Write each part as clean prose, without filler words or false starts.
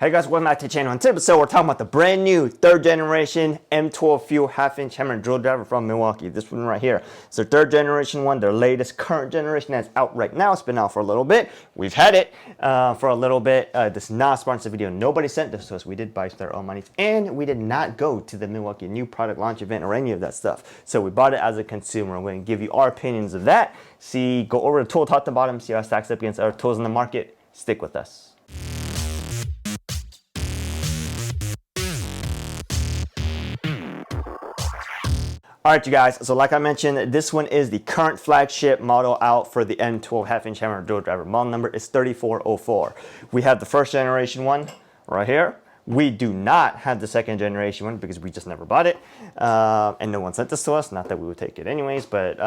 Hey guys, welcome back to the channel. On today's episode, we're talking about the brand new 3rd generation M12 fuel half-inch hammer drill driver from Milwaukee. This one right here. It's their 3rd generation one, their latest current generation that's out right now. It's been out for a little bit. We've had it for a little bit. This is not a sponsored video. Nobody sent this to us. We did buy their own money, and we did not go to the Milwaukee new product launch event or any of that stuff. So we bought it as a consumer. I'm going to give you our opinions of that. Go over the tool top to bottom, see how it stacks up against other tools in the market. Stick with us. All right, you guys, so like I mentioned, this one is the current flagship model out for the M12 half-inch hammer drill driver. Model number is 3404. We have the 1st generation one right here. We do not have the 2nd generation one because we just never bought it. And no one sent this to us, not that we would take it anyways, but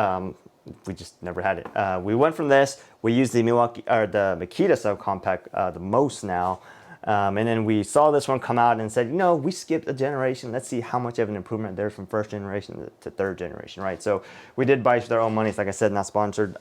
we just never had it. We went from this, we used the Milwaukee, or the Makita Subcompact the most now. And then we saw this one come out and said, you know, we skipped a generation. Let's see how much of an improvement there's from 1st generation to 3rd generation, right? So we did buy their own monies. Like I said, not sponsored.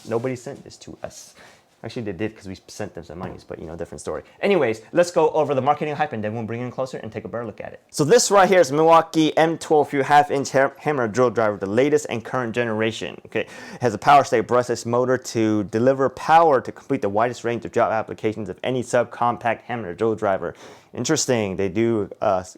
Nobody sent this to us. Actually, they did because we sent them some monies, but you know, different story. Anyways, let's go over the marketing hype and then we'll bring it in closer and take a better look at it. So this right here is Milwaukee M12 fuel half-inch hammer drill driver, the latest and current generation. Okay, it has a PowerState brushless motor to deliver power to complete the widest range of job applications of any subcompact hammer drill driver. Interesting, they do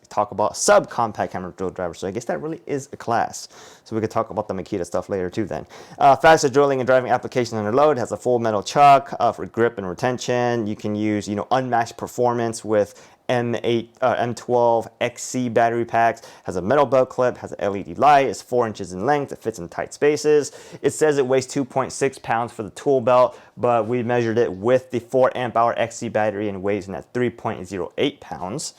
talk about subcompact hammer drill driver, so I guess that really is a class. So we could talk about the Makita stuff later too then. Faster drilling and driving application under load, has a full metal chuck for grip and retention. You can use, you know, unmatched performance with M12 XC battery packs, has a metal belt clip, has an LED light, is 4 inches in length, it fits in tight spaces. It says it weighs 2.6 pounds for the tool belt, but we measured it with the 4 amp hour XC battery and weighs in at 3.08 pounds.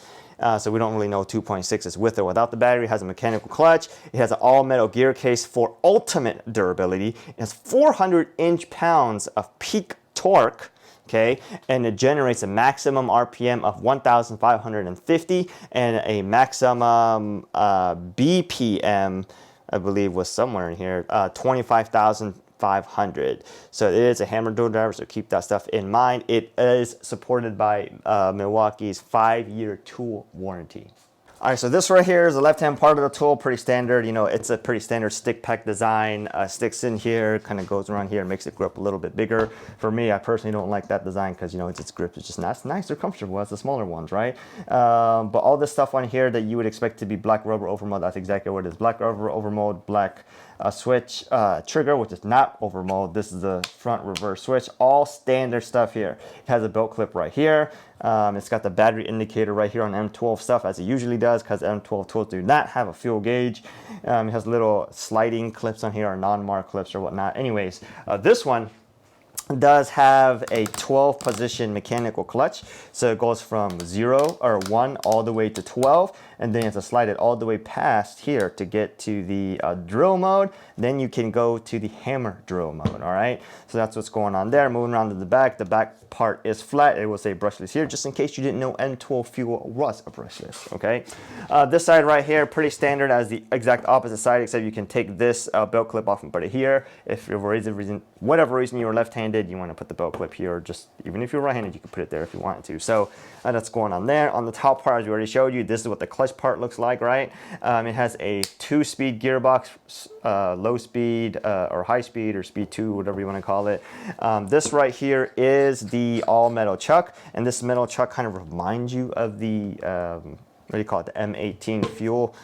So we don't really know 2.6 is with or without the battery. It has a mechanical clutch. It has an all metal gear case for ultimate durability. It has 400 inch-pounds of peak torque. Okay, and it generates a maximum RPM of 1,550 and a maximum BPM, I believe was somewhere in here, 25,500. So it is a hammer drill driver, so keep that stuff in mind. It is supported by Milwaukee's 5-year tool warranty. All right, so this right here is the left-hand part of the tool, pretty standard. You know, it's a pretty standard stick pack design. Sticks in here, kind of goes around here, and makes it grip a little bit bigger. For me, I personally don't like that design because, you know, its grip is just not nice or comfortable as the smaller ones, right? But all this stuff on here that you would expect to be black rubber overmold, that's exactly what it is. Black rubber overmold, black switch trigger, which is not overmold. This is the front reverse switch, all standard stuff here. It has a belt clip right here. It's got the battery indicator right here on M12 stuff, as it usually does, because M12 tools do not have a fuel gauge. It has little sliding clips on here, or non-mark clips or whatnot. Anyways, this one does have a 12 position mechanical clutch, so it goes from 0 or 1 all the way to 12, and then you have to slide it all the way past here to get to the drill mode. Then you can go to the hammer drill mode. All right, so that's what's going on there. Moving around to the back part is flat. It will say brushless here, just in case you didn't know M12 fuel was a brushless. Okay, this side right here, pretty standard as the exact opposite side, except you can take this belt clip off and put it here. If for whatever reason you were left-handed, you want to put the belt clip here, or just even if you're right-handed, you can put it there if you wanted to. So that's going on there. On the top part, as we already showed you, this is what the clutch part looks like, right? It has a 2-speed gearbox, low speed or high speed, or speed 2, whatever you want to call it. This right here is the all metal chuck, and this metal chuck kind of reminds you of the what do you call it, the M18 fuel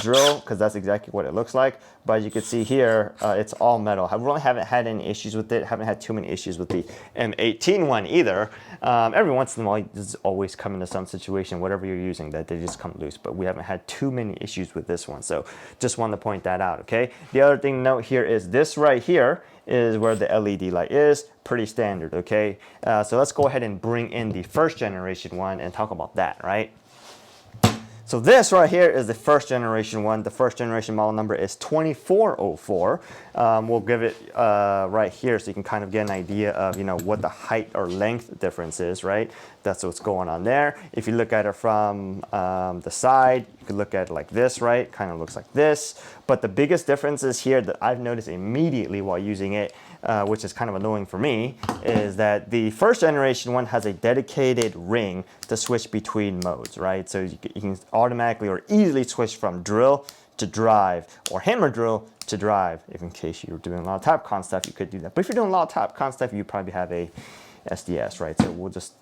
drill, because that's exactly what it looks like. But as you can see here, it's all metal. I really haven't had any issues with it. Haven't had too many issues with the M18 one either. Every once in a while, this always come into some situation, whatever you're using, that they just come loose. But we haven't had too many issues with this one. So just wanted to point that out, okay? The other thing to note here is this right here is where the LED light is. Pretty standard, okay? So let's go ahead and bring in the 1st generation one and talk about that, right? So this right here is the 1st generation one. The 1st generation model number is 2404. We'll give it right here so you can kind of get an idea of, you know, what the height or length difference is, right? That's what's going on there. If you look at it from the side, you can look at it like this, right? Kind of looks like this. But the biggest differences here that I've noticed immediately while using it, which is kind of annoying for me, is that the first generation one has a dedicated ring to switch between modes, right? So you can automatically or easily switch from drill to drive or hammer drill to drive. If in case you're doing a lot of TAPCON stuff, you could do that. But if you're doing a lot of TAPCON stuff, you probably have a SDS, right? So we'll just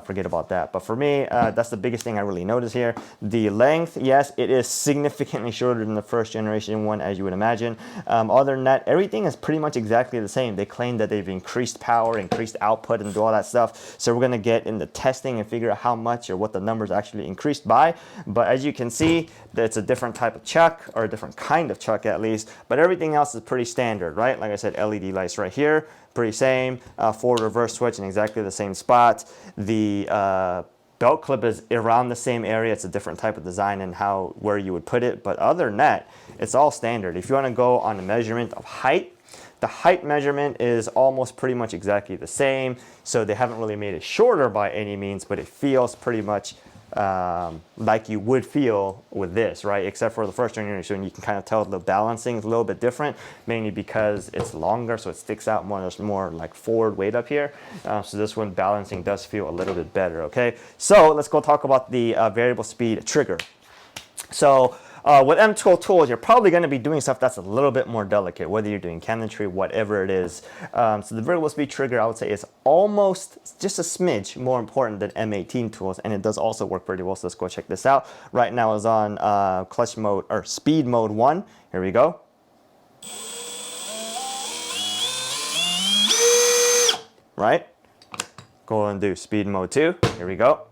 forget about that. But for me, that's the biggest thing I really notice here. The length, yes, it is significantly shorter than the first generation one, as you would imagine. Other than that, everything is pretty much exactly the same. They claim that they've increased power, increased output, and do all that stuff. So we're gonna get into testing and figure out how much or what the numbers actually increased by. But as you can see, it's a different type of chuck, or a different kind of chuck at least. But everything else is pretty standard, right? Like I said, LED lights right here, pretty same. Forward reverse switch in exactly the same spot. The belt clip is around the same area. It's a different type of design and where you would put it. But other than that, it's all standard. If you want to go on the measurement of height, the height measurement is almost pretty much exactly the same. So they haven't really made it shorter by any means, but it feels pretty much like you would feel with this, right? Except for the first generation, you can kind of tell the balancing is a little bit different, mainly because it's longer, so it sticks out more. There's more like forward weight up here. So this one balancing does feel a little bit better, okay? So let's go talk about the variable speed trigger. So with M12 tools, you're probably going to be doing stuff that's a little bit more delicate, whether you're doing cabinetry, whatever it is. So the variable speed trigger, I would say, is almost just a smidge more important than M18 tools, and it does also work pretty well. So let's go check this out. Right now it's on clutch mode, or speed mode 1. Here we go. Right? Go and do speed mode 2. Here we go.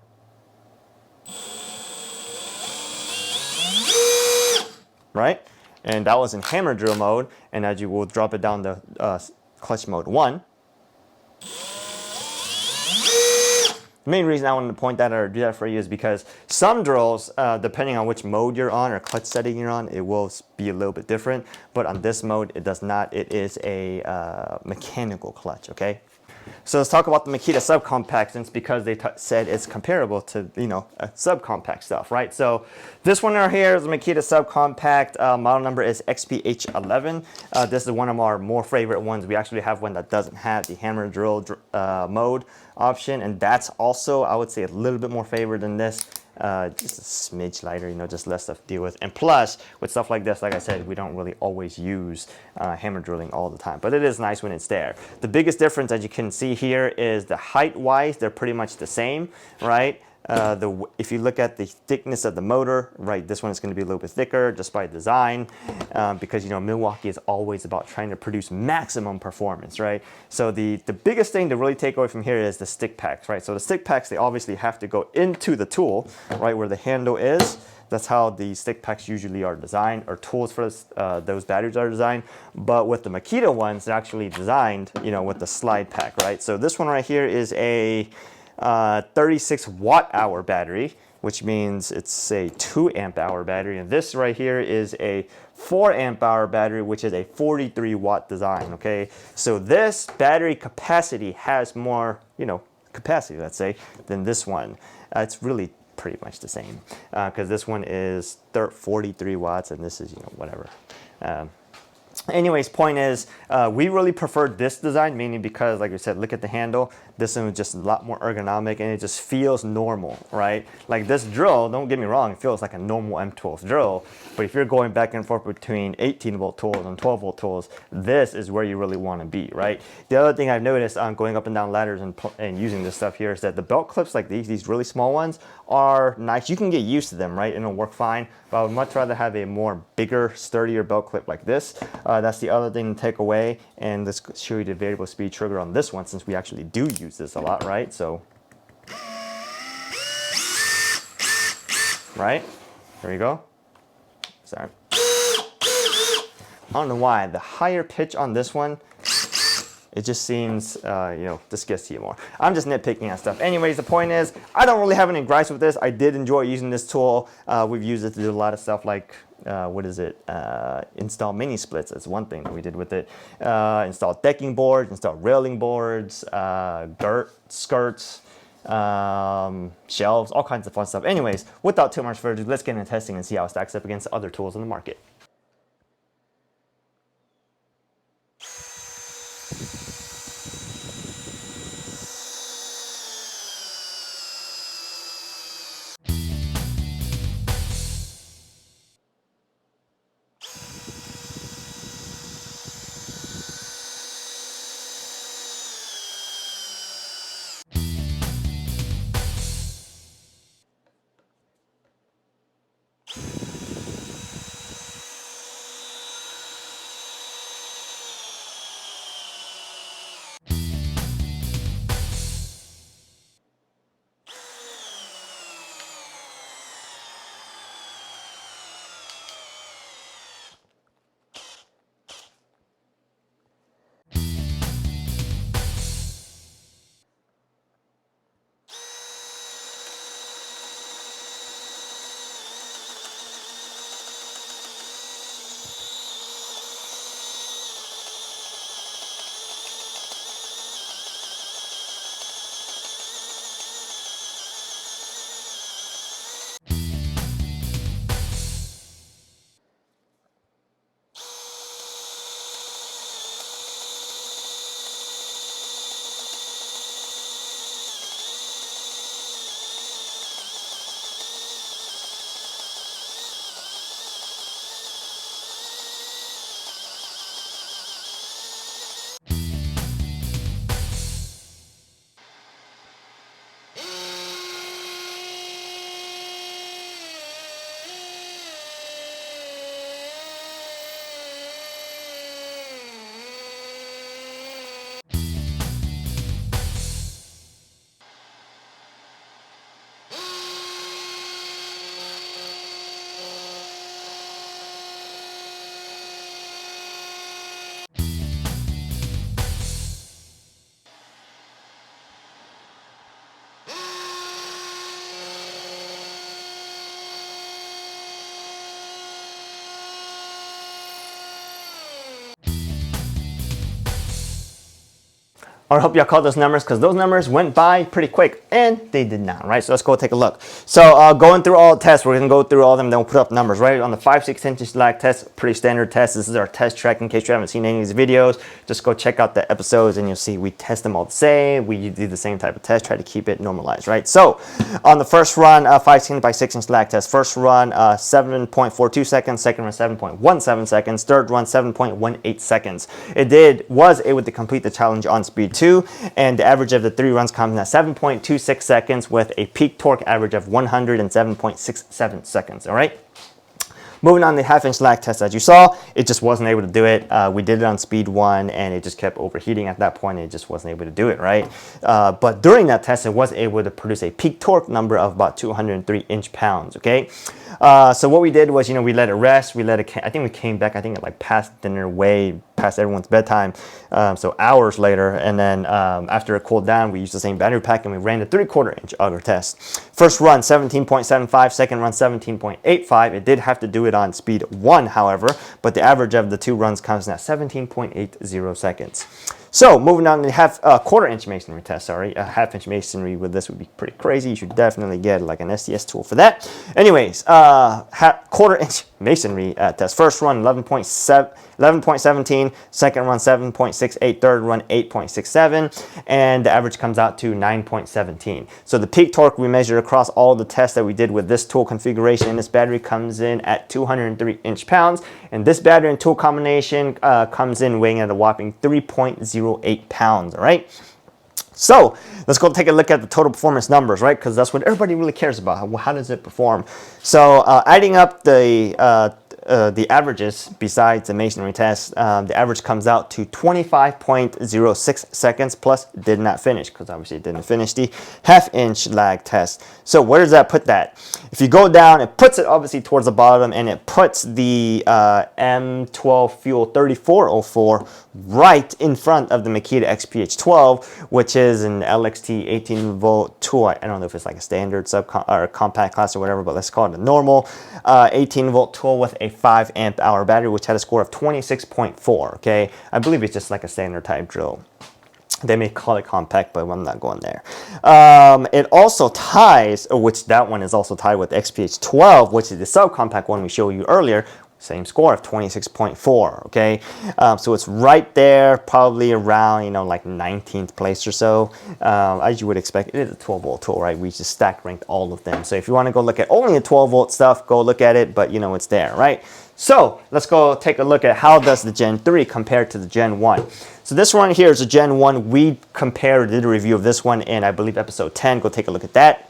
Right? And that was in hammer drill mode, and as you will drop it down to clutch mode 1. The main reason I wanted to point that or do that for you is because some drills, depending on which mode you're on or clutch setting you're on, it will be a little bit different. But on this mode, it does not. It is a mechanical clutch, okay? So let's talk about the Makita Subcompact, since because they said it's comparable to, you know, subcompact stuff, right? So this one right here is the Makita Subcompact. Model number is XPH11. This is one of our more favorite ones. We actually have one that doesn't have the hammer drill mode option, and that's also, I would say, a little bit more favored than this. Just a smidge lighter, you know, just less stuff to deal with. And plus, with stuff like this, like I said, we don't really always use hammer drilling all the time, but it is nice when it's there. The biggest difference, as you can see here, is the height-wise, they're pretty much the same, right? If you look at the thickness of the motor, right, this one is going to be a little bit thicker just by design, because, you know, Milwaukee is always about trying to produce maximum performance, right? So the biggest thing to really take away from here is the stick packs, right? So the stick packs, they obviously have to go into the tool, right, where the handle is. That's how the stick packs usually are designed, or tools for this, those batteries are designed. But with the Makita ones, they're actually designed, you know, with the slide pack, right? So this one right here is a 36 watt-hour battery, which means it's a 2 amp hour battery, and this right here is a 4 amp hour battery, which is a 43 watt design. Okay, so this battery capacity has more, you know, capacity, let's say, than this one. It's really pretty much the same, because this one is 43 watts and this is, you know, whatever. Anyways, point is, we really prefer this design, mainly because, like I said, look at the handle. This one is just a lot more ergonomic, and it just feels normal, right? Like this drill, don't get me wrong, it feels like a normal M12 drill, but if you're going back and forth between 18 volt tools and 12 volt tools, this is where you really want to be, right? The other thing I've noticed on going up and down ladders and using this stuff here is that the belt clips like these really small ones are nice. You can get used to them, right? And it'll work fine, but I would much rather have a more bigger, sturdier belt clip like this. That's the other thing to take away, and let's show you the variable speed trigger on this one, since we actually do use this a lot, right? So, right, here we go. Sorry, I don't know why the higher pitch on this one, it just seems, you know, this gets to you more. I'm just nitpicking at stuff. Anyways, the point is, I don't really have any gripes with this. I did enjoy using this tool. We've used it to do a lot of stuff like, what is it? Install mini splits. That's one thing that we did with it. Install decking boards, install railing boards, skirts, shelves, all kinds of fun stuff. Anyways, without too much further ado, let's get into testing and see how it stacks up against other tools in the market. I hope y'all caught those numbers because those numbers went by pretty quick, and they did not, right? So let's go take a look. So going through all the tests, we're going to go through all of them, then we'll put up numbers, right? On the 5/6" slag test, pretty standard test. This is our test track. In case you haven't seen any of these videos, just go check out the episodes and you'll see we test them all the same. We do the same type of test, try to keep it normalized, right? So on the first run, 5/6" slag test, first run 7.42 seconds, second run 7.17 seconds, third run 7.18 seconds. Was able to complete the challenge on speed 2, and the average of the 3 runs comes in at 7.26 seconds with a peak torque average of 107.67 seconds. All right. Moving on to the 1/2" slag test, as you saw, it just wasn't able to do it. We did it on speed 1, and it just kept overheating at that point. And it just wasn't able to do it, right? But during that test, it was able to produce a peak torque number of about 203 inch-pounds. Okay. So what we did was, we let it rest. I think we came back, I think, at like past dinner, way past everyone's bedtime. So hours later, and then after it cooled down, we used the same battery pack and we ran the 3/4 inch auger test. First run 17.75, second run 17.85. It did have to do it on speed 1, however, but the average of the 2 runs comes in at 17.80 seconds. So moving on to the 1/4 inch masonry test, sorry. A 1/2 inch masonry with this would be pretty crazy. You should definitely get like an SDS tool for that. Anyways, 1/4 inch masonry test. First run 11.17, second run 7.68, third run 8.67, and the average comes out to 9.17. So the peak torque we measured across all the tests that we did with this tool configuration and this battery comes in at 203 inch-pounds, and this battery and tool combination comes in weighing at a whopping 3.08 pounds. All right. So let's go take a look at the total performance numbers, right? Because that's what everybody really cares about. How does it perform? So adding up the averages besides the masonry test, the average comes out to 25.06 seconds plus did not finish, because obviously it didn't finish the 1/2 inch lag test. So where does that put that? If you go down, it puts it obviously towards the bottom, and it puts the M12 Fuel 3404 right in front of the Makita XPH12, which is an LXT 18-volt tool. I don't know if it's like a standard or compact class or whatever, but let's call it a normal 18-volt tool with a 5 amp hour battery, which had a score of 26.4. Okay, I believe it's just like a standard type drill. They may call it compact, but I'm not going there. It also ties, which that one is also tied with XPH12, which is the subcompact one we showed you earlier. Same score of 26.4. Okay, so it's right there, probably around like 19th place or so, as you would expect. It is a 12-volt tool, right? We just stack ranked all of them. So if you want to go look at only the 12-volt stuff, go look at it, but it's there, right? So let's go take a look at how does the Gen 3 compare to the Gen 1. So this one here is a Gen 1. We did a review of this one in, I believe, episode 10. Go take a look at that.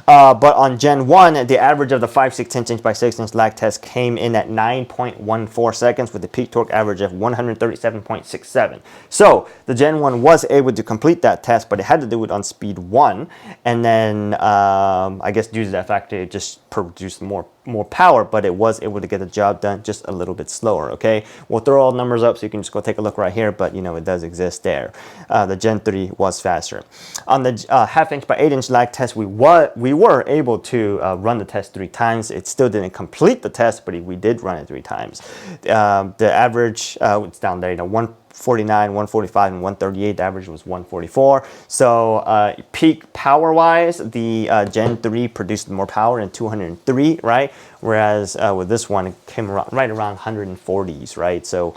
But on Gen 1, the average of the 5/6" inch by 6" lag test came in at 9.14 seconds with a peak torque average of 137.67. So the Gen 1 was able to complete that test, but it had to do it on speed 1. And then I guess due to that factor, it just produced more power, but it was able to get the job done just a little bit slower. Okay, we'll throw all the numbers up so you can just go take a look right here, but it does exist there. The Gen 3 was faster. On the 1/2 inch by 8" lag test, we were able to run the test 3 times. It still didn't complete the test, but we did run it 3 times. The average, it's down there, 149, 145, and 138. The average was 144. So peak power-wise, the Gen 3 produced more power in 203, right? Whereas with this one, it came right around 140s, right? So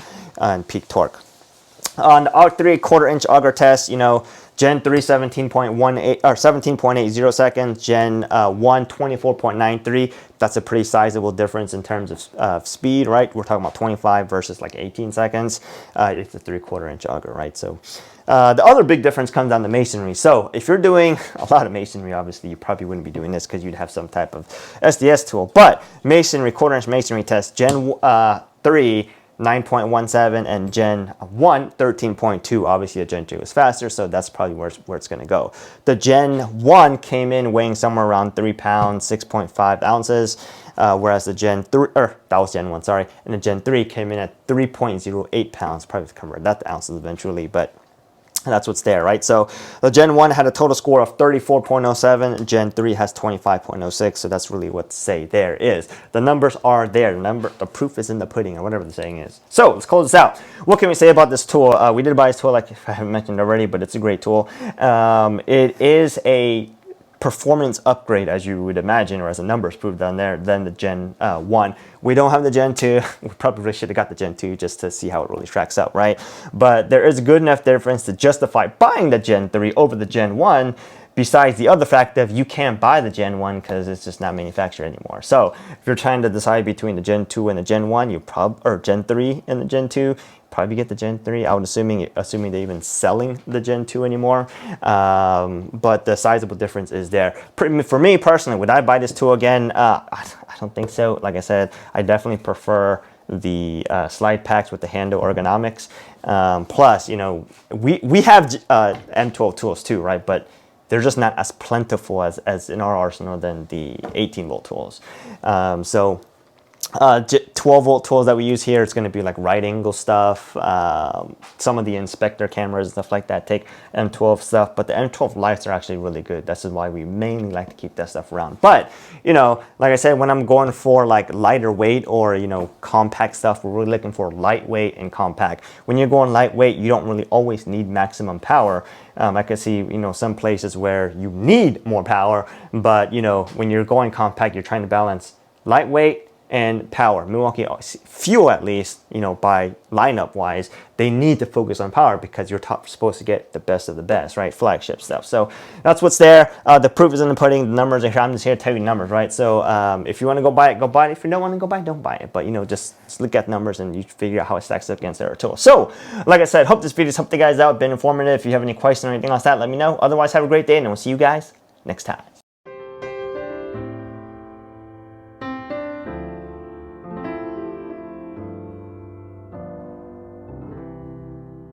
peak torque. On the 3/4 inch auger test, Gen 3 17.18 or 17.80 seconds, Gen 1 24.93. That's a pretty sizable difference in terms of speed, right? We're talking about 25 versus like 18 seconds. It's a 3/4 inch auger, right? So the other big difference comes down to masonry. So if you're doing a lot of masonry, obviously you probably wouldn't be doing this because you'd have some type of SDS tool. But masonry, 1/4 inch masonry test, Gen 3 9.17 and Gen 1 13.2. Obviously the Gen 2 is faster, so that's probably where it's going to go. The Gen 1 came in weighing somewhere around 3 pounds 6.5 ounces, whereas the Gen 3, that was Gen 1, sorry, and the Gen 3 came in at 3.08 pounds. Probably convert that to ounces eventually, but That's what's there, right? So the Gen 1 had a total score of 34.07. Gen 3 has 25.06. So that's really what say there is. The numbers are there. The proof is in the pudding, or whatever the saying is. So let's close this out. What can we say about this tool? We did buy this tool, like I haven't mentioned already, but it's a great tool. It is a performance upgrade, as you would imagine, or as the numbers proved down there, than the Gen 1. We don't have the Gen 2. We probably should have got the Gen 2 just to see how it really tracks out, right? But there is a good enough difference to justify buying the Gen 3 over the Gen 1, besides the other fact that you can't buy the Gen 1 because it's just not manufactured anymore. So if you're trying to decide between the Gen 2 and the Gen 1, or Gen 3 and the Gen 2, probably get the Gen 3. I would assuming they're even selling the Gen 2 anymore. But the sizable difference is there. For me personally, would I buy this tool again? I don't think so. Like I said, I definitely prefer the slide packs with the handle ergonomics. Plus, you know, we have M12 tools too, right? But they're just not as plentiful as in our arsenal than the 18-volt tools. 12-volt tools that we use here, it's going to be like right angle stuff. Some of the inspector cameras and stuff like that take M12 stuff, but the M12 lights are actually really good. This is why we mainly like to keep that stuff around. But, you know, like I said, when I'm going for like lighter weight or, you know, compact stuff, we're really looking for lightweight and compact. When you're going lightweight, you don't really always need maximum power. I can see, you know, some places where you need more power, but, you know, when you're going compact, you're trying to balance lightweight and power. Milwaukee fuel, at least, you know, by lineup wise, they need to focus on power because you're supposed to get the best of the best, right? Flagship stuff. So that's what's there. The proof is in the pudding. The numbers, I'm just here to tell you numbers, right? So if you want to go buy it, go buy it. If you don't want to go buy it, don't buy it. But, you know, just look at numbers and you figure out how it stacks up against their tool. So like I said, hope this video's helped you guys out, been informative. If you have any questions or anything else, that let me know. Otherwise, have a great day, and we'll see you guys next time.